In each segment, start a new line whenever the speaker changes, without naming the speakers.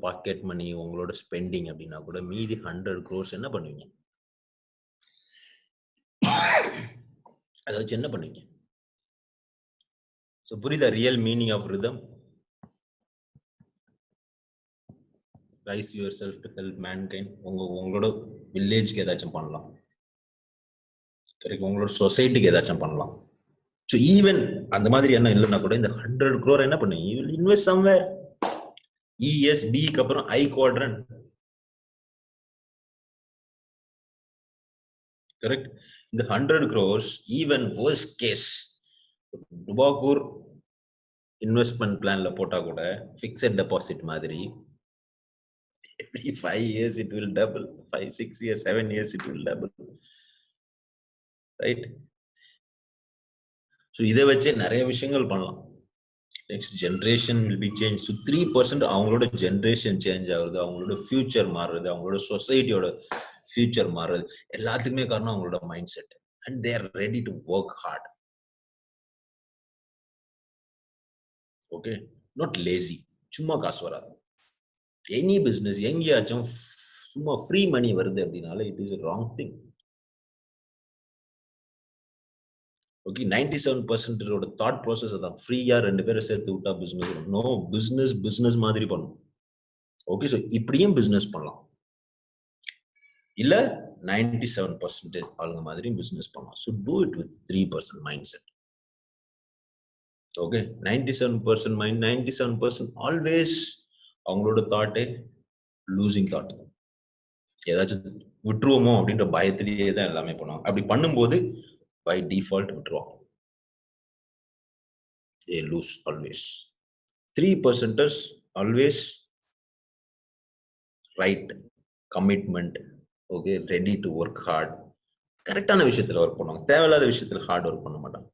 Pocket money, உங்களோட spending அப்படின்னா கூட மீதி 100 crores என்ன பண்ணுவீங்க? அதை வச்சு என்ன பண்ணுவீங்க? ஸோ புரியுதா real meaning of rhythm? Rise your self to help mankind. உங்களோட வில்லேஜ்க்கு ஏதாச்சும் பண்ணலாம், உங்களோட சொசைட்டிக்கு ஏதாச்சும் பண்ணலாம். ஸோ ஈவன் அந்த மாதிரி என்ன இல்லைன்னா கூட இந்த 100 crore என்ன பண்ணுவீங்க? You will invest somewhere. ESBக்கு அப்புறம் I quadrant. கரெக்ட். இந்த 100 crores ஈவன் worst கேஸ் டுபாக்கூர் இன்வெஸ்ட்மெண்ட் பிளான்ல போட்டா கூட ஃபிக்ஸட் டெபாசிட் மாதிரி every 5 years it will double. 5, 6 years, 7 years it will double. Right? So இதை வச்சே நிறைய விஷயங்கள் பண்ணலாம். Next generation will be change. So 3% அவங்களோட ஜென்ரேஷன் சேஞ்ச் ஆகுது, அவங்களோட ஃபியூச்சர் மாறுறது, அவங்களோட சொசைட்டியோட ஃபியூச்சர் மாறுறது. எல்லாத்துக்குமே காரணம் அவங்களோட mind set. And they are ready to work hard. Okay, not lazy. சும்மா காசு வராது. எனி பிசினஸ் எங்கேயாச்சும் சும்மா ஃப்ரீ மணி வருது அப்படின்னால it is wrong thing. Okay, 97% thought process அதான். ஃப்ரீயா 2 பேரை சேர்த்து விட்டா பிசினஸ். நோ, பிசினஸ் மாதிரி பண்ணும். ஓகே, ஸோ இப்படியும் பிசினஸ் பண்ணலாம். இல்ல 97% ஆளுங்க மாதிரி பிசினஸ் பண்ணலாம். So do it with 3% mind set. Okay, 97% mind, 97% always அவங்களோட தாட்டே லூசிங் தாட் தான். ஏதாச்சும் விட்டுருவோமோ அப்படின்ற பயத்திலேயே தான் எல்லாமே பண்ணுவாங்க. அப்படி பண்ணும்போது பை டிஃபால்ட் விட்டுருவாங்க. They lose always. 3%ers always right commitment. Okay, ready to work hard. கரெக்டான விஷயத்துல ஒர்க் பண்ணுவாங்க, தேவையில்லாத விஷயத்துல ஹார்ட் ஒர்க் பண்ண மாட்டாங்க.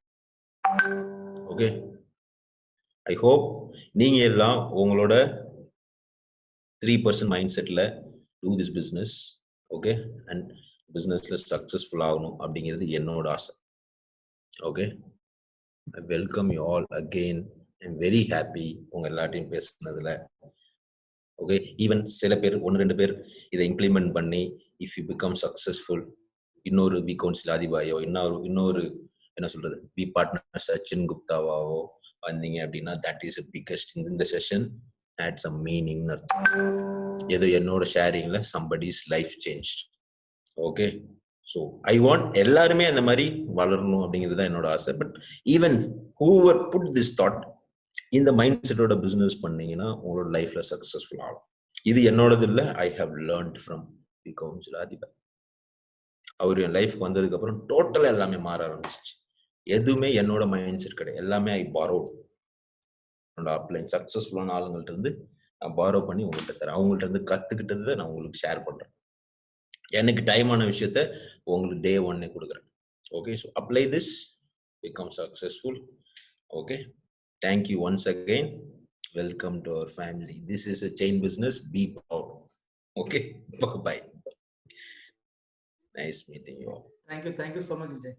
ஓகே, ஐ ஹோப் நீங்க எல்லாம் உங்களோட 3% மைண்ட் செட்ல do this business. Okay, and பிசினஸ்ல சக்சஸ்ஃபுல் ஆகணும் அப்படிங்கிறது என்னோட ஆசை. Okay, I welcome you all again. I'm very happy உங்க எல்லாத்தையும் பேசுனதுல. ஓகே, ஈவன் சில பேர் 1-2 பேர் இதை இம்ப்ளிமெண்ட் பண்ணி இஃப் யூ பிகம் சக்சஸ்ஃபுல், இன்னொரு வி கவுன்சில் ஆதிபாயோ, இன்னொரு என்ன சொல்றது, பி பார்ட்னர் சச்சின் குப்தாவாவோ வந்தீங்க அப்படின்னா தட் இஸ் பிக்கஸ்ட் இந்த செஷன் had some meaning. ஏதோ என்னோட ஷேரிங்ல somebody's life changed. Okay, so I want எல்லாருமே அந்த மாதிரி வளரணும் அப்படிங்கிறது தான் என்னோட ஆசை. But even whoever put this thought, இந்த மைண்ட் செட்டோட பிசினஸ் பண்ணீங்கன்னா உங்களோட லைஃப்ல சக்சஸ்ஃபுல் ஆகும். இது என்னோடது இல்லை, I have learnt from the council ஆதிபர். அவர் என் லைஃப்க்கு வந்ததுக்கு அப்புறம் டோட்டலா எல்லாமே மாற ஆரம்பிச்சிச்சு. எதுவுமே என்னோட மைண்ட் செட் கிடையாது, எல்லாமே ஐ பாரோட். என்னோட அப்ளைன் சக்சஸ்ஃபுல்லான ஆளுங்கள்ட்ட இருந்து நான் பாரோ பண்ணி உங்கள்கிட்ட தரேன். அவங்கள்ட்ட இருந்து கத்துக்கிட்டதை நான் உங்களுக்கு ஷேர் பண்றேன். எனக்கு டைமான விஷயத்த உங்களுக்கு day 1 கொடுக்குறேன். Okay, so apply this, become successful. Okay, thank you once again. Welcome to our family. This is a chain business. Be proud. Okay, bye. Nice meeting you all.
Thank you so much, Vijay.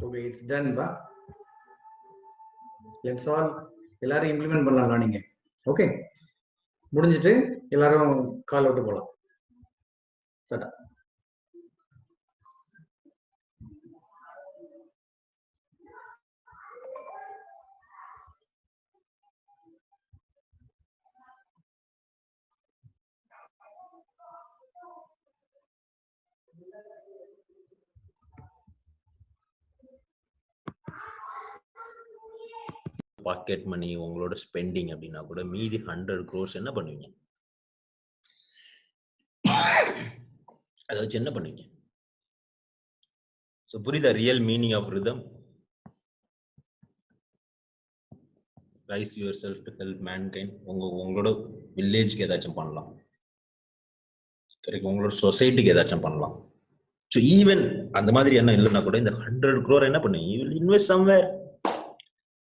Okay, it's done, ba. Let's all எல்லாரும் implement பண்ணலாம் நீங்க. Okay, முடிஞ்சிட்டு எல்லாரும் call out போலாம். Tata.
Pocket money, உங்களோட spending அப்படின்னா கூட மீதி 100 crores என்ன பண்ணுவீங்க? அதை வச்சு என்ன பண்ணுவீங்க? ஸோ புரியுதா real meaning of rhythm? Rise your self to help mankind. உங்களோட வில்லேஜ்க்கு ஏதாச்சும் பண்ணலாம், உங்களோட சொசைட்டிக்கு ஏதாச்சும் பண்ணலாம். ஸோ ஈவன் அந்த மாதிரி என்ன இல்லைன்னா கூட இந்த 100 crore என்ன பண்ணுவீங்க? You will invest somewhere.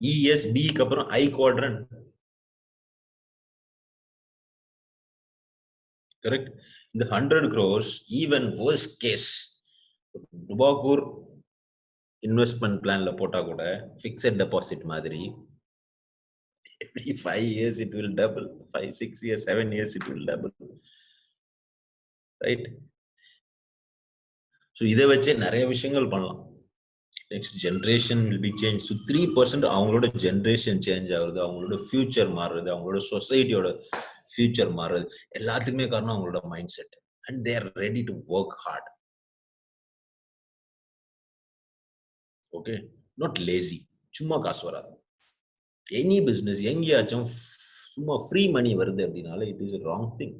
ESBக்கு அப்புறம் I quadrant. கரெக்ட். இந்த 100 crores ஈவன் worst கேஸ் டுபாக்கூர் இன்வெஸ்ட்மெண்ட் பிளான்ல போட்டா கூட ஃபிக்ஸட் டெபாசிட் மாதிரி every 5 years it will double, 5 6 years 7 years it will double, right? So இதை வச்சே நிறைய விஷயங்கள் பண்ணலாம். Next generation will be changed. So 3% அவங்களோட ஜென்ரேஷன் சேஞ்ச் ஆகுது, அவங்களோட ஃபியூச்சர் மாறுறது, அவங்களோட சொசைட்டியோட ஃபியூச்சர் மாறுறது, எல்லாத்துக்குமே காரணம் அவங்களோட mind set. And they are ready to work hard. Okay, not lazy. சும்மா காசு வராது. எனி பிசினஸ் எங்கேயாச்சும் சும்மா ஃப்ரீ மணி வருது அப்படின்னால it is wrong thing.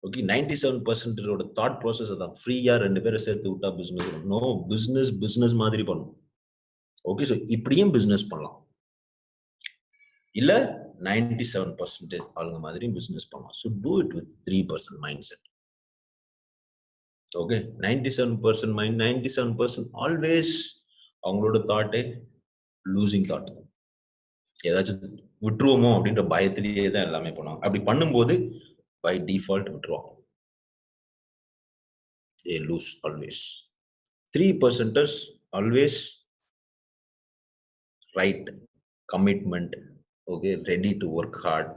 Okay, 97% thought process அதான். ஃப்ரீயா 2 பேரை சேர்த்து விட்டா பிசினஸ். நோ, பிசினஸ் மாதிரி பண்ணும். ஓகே, ஸோ இப்படியும் பிசினஸ் பண்ணலாம், இல்ல 97% ஆளுங்க மாதிரி பிசினஸ் பண்ணலாம். So do it with 3% mind set. Okay, 97% mind, 97% always அவங்களோட தாட்டே லூசிங் தாட். ஏதாச்சும் விட்டுருவோமோ அப்படின்ற பயத்திலேயே தான் எல்லாமே பண்ணுவாங்க. அப்படி பண்ணும்போது பை டிஃபால்ட் விட்டுருவாங்க. They lose always. 3% always right commitment. Okay, ready to work hard.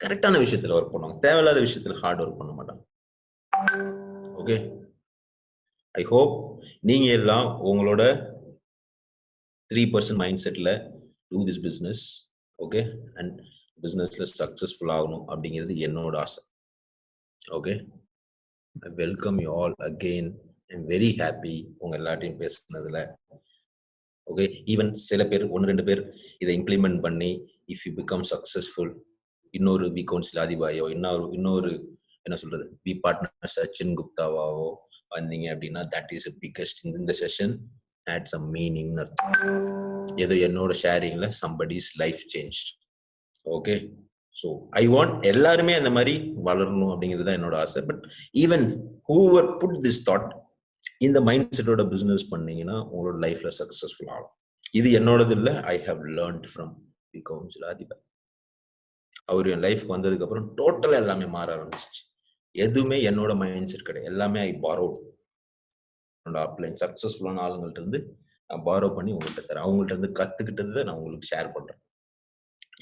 கரெக்டான விஷயத்துல ஒர்க் பண்ணுவாங்க, தேவையில்லாத விஷயத்துல ஹார்ட் ஒர்க் பண்ண மாட்டாங்க. ஓகே, ஐ ஹோப் நீங்க எல்லாம் உங்களோட 3% மைண்ட் செட்ல do this business. Okay, and பிசினஸ்ல சக்சஸ்ஃபுல் ஆகணும் அப்படிங்கிறது என்னோட ஆசை. Okay, I welcome you all again. I'm very happy உங்க எல்லாத்தையும் பேசுனதுல. ஓகே, ஈவன் சில பேர் 1-2 பேர் இதை இம்ப்ளிமெண்ட் பண்ணி இஃப் யூ பிகம் சக்சஸ்ஃபுல், இன்னொரு வி கவுன்சில் ஆதிபாயோ, இன்னொரு என்ன சொல்றது, வி பார்ட்னர் சச்சின் குப்தாவாவோ வந்தீங்க அப்படின்னா தட் இஸ் பிக்கஸ்ட் இந்த செஷன் had some meaning. ஏதோ என்னோட ஷேரிங்ல somebody's life changed. Okay, so I want எல்லாருமே அந்த மாதிரி வளரணும் அப்படிங்கிறது தான் என்னோட ஆசை. But even whoever put this thought, இந்த மைண்ட் செட்டோட பிசினஸ் பண்ணீங்கன்னா உங்களோட லைஃப்ல சக்சஸ்ஃபுல் ஆகும். இது என்னோடது இல்லை, I have learnt from the council ஆதிபர். அவர் என் லைஃப்க்கு வந்ததுக்கு அப்புறம் டோட்டலா எல்லாமே மாற ஆரம்பிச்சிச்சு. எதுவுமே என்னோட மைண்ட் செட் கிடையாது, எல்லாமே ஐ பாரோட். என்னோட அப்ளைன் சக்சஸ்ஃபுல்லான ஆளுங்கள்ட்ட இருந்து நான் பாரோ பண்ணி உங்கள்கிட்ட தரேன். அவங்கள்ட்ட இருந்து கத்துக்கிட்டதை நான் உங்களுக்கு ஷேர் பண்றேன்.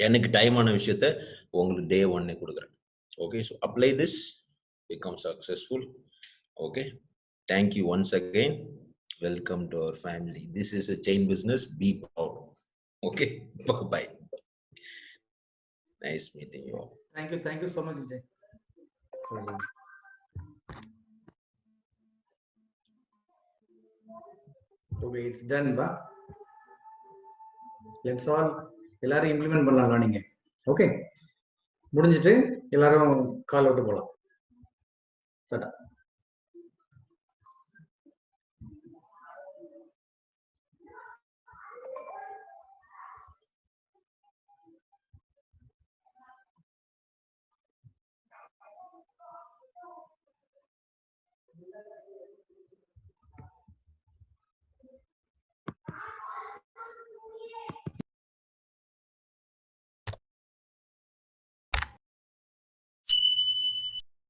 எனக்கு டைமான விஷயத்த உங்களுக்கு day 1 கொடுக்குறேன். Okay, so apply this, become successful. Okay, thank you once again. Welcome to our family. This is a chain business. Be proud. Okay, bye. Nice meeting you all.
Thank you so much, Vijay. Okay, it's done, ba. Let's all எல்லாரும் implement பண்ணலாம் நீங்க. Okay, முடிஞ்சிட்டு எல்லாரும் call out போலாம்.